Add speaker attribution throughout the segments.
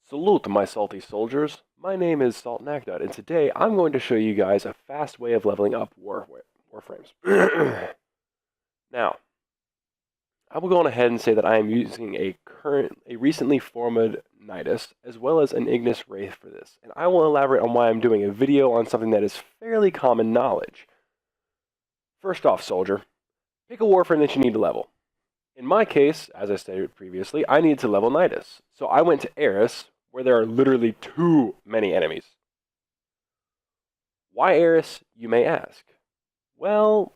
Speaker 1: Salute, my salty soldiers. My name is SaltNacnud, and today I'm going to show you guys a fast way of leveling up Warframes. Now, I will go on ahead and say that I am using a recently formed Nidus, as well as an Ignis Wraith for this, and I will elaborate on why I'm doing a video on something that is fairly common knowledge. First off, soldier, pick a Warframe that you need to level. In my case, as I stated previously, I needed to level Nidus, so I went to Eris, where there are literally too many enemies. Why Eris, you may ask? Well,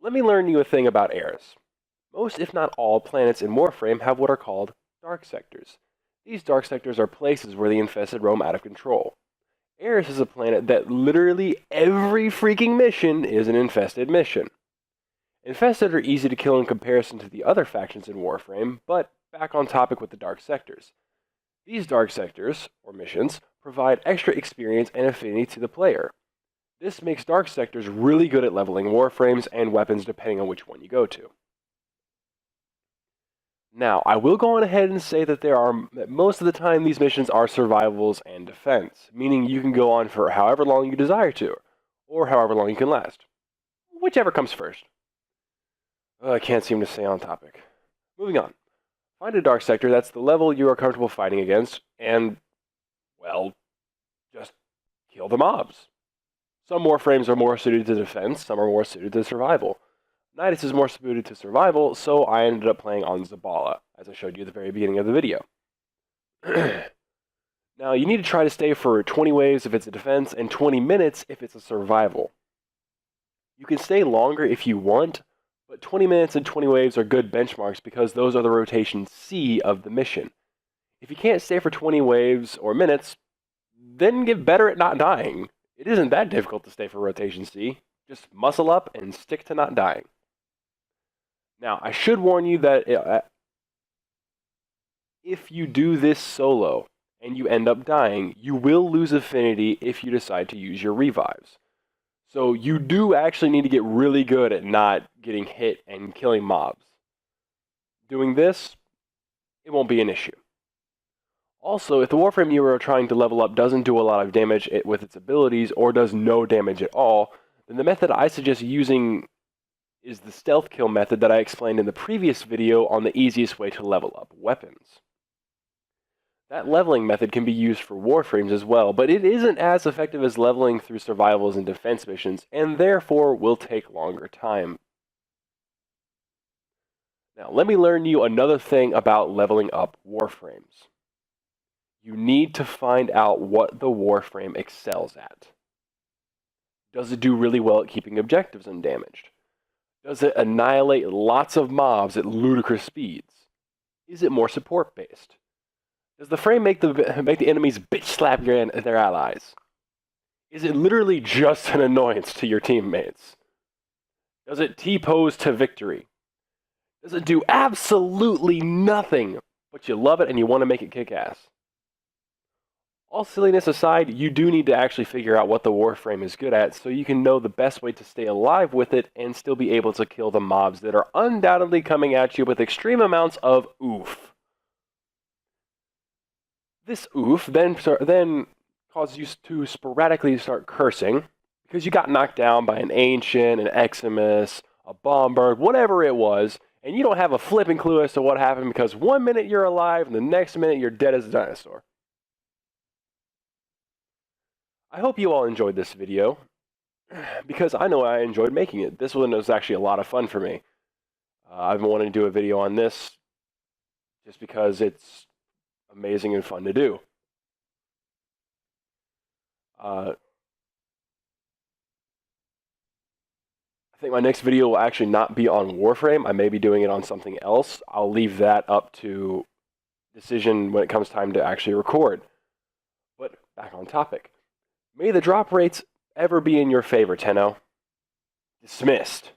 Speaker 1: let me learn you a thing about Eris. Most, if not all, planets in Warframe have what are called dark sectors. These dark sectors are places where the infested roam out of control. Eris is a planet that literally every freaking mission is an infested mission. Infested are easy to kill in comparison to the other factions in Warframe, but back on topic with the dark sectors. These dark sectors, or missions, provide extra experience and affinity to the player. This makes dark sectors really good at leveling Warframes and weapons depending on which one you go to. Now, I will go on ahead and say that most of the time these missions are survivals and defense, meaning you can go on for however long you desire to, or however long you can last. Whichever comes first. I can't seem to stay on topic. Moving on. Find a dark sector that's the level you are comfortable fighting against, and, well, just kill the mobs. Some Warframes are more suited to defense, some are more suited to survival. Nidus is more suited to survival, so I ended up playing on Zabala, as I showed you at the very beginning of the video. Now, you need to try to stay for 20 waves if it's a defense, and 20 minutes if it's a survival. You can stay longer if you want, but 20 minutes and 20 waves are good benchmarks because those are the rotation C of the mission. If you can't stay for 20 waves or minutes, then get better at not dying. It isn't that difficult to stay for rotation C. Just muscle up and stick to not dying. Now, I should warn you that if you do this solo and you end up dying, you will lose affinity if you decide to use your revives. So you do actually need to get really good at not getting hit and killing mobs. Doing this, it won't be an issue. Also, if the Warframe you are trying to level up doesn't do a lot of damage with its abilities or does no damage at all, then the method I suggest using is the stealth kill method that I explained in the previous video on the easiest way to level up weapons. That leveling method can be used for Warframes as well, but it isn't as effective as leveling through survivals and defense missions, and therefore will take longer time. Now, let me learn you another thing about leveling up Warframes. You need to find out what the Warframe excels at. Does it do really well at keeping objectives undamaged? Does it annihilate lots of mobs at ludicrous speeds? Is it more support-based? Does the frame make the enemies bitch slap their allies? Is it literally just an annoyance to your teammates? Does it T-pose to victory? Does it do absolutely nothing, but you love it and you want to make it kick ass? All silliness aside, you do need to actually figure out what the Warframe is good at so you can know the best way to stay alive with it and still be able to kill the mobs that are undoubtedly coming at you with extreme amounts of oof. This oof then causes you to sporadically start cursing because you got knocked down by an Ancient, an Eximus, a Bombird, whatever it was, and you don't have a flipping clue as to what happened because one minute you're alive and the next minute you're dead as a dinosaur. I hope you all enjoyed this video because I know I enjoyed making it. This one was actually a lot of fun for me. I've been wanting to do a video on this just because it's amazing and fun to do. I think my next video will actually not be on Warframe. I may be doing it on something else. I'll leave that up to decision when it comes time to actually record. But back on topic. May the drop rates ever be in your favor, Tenno. Dismissed.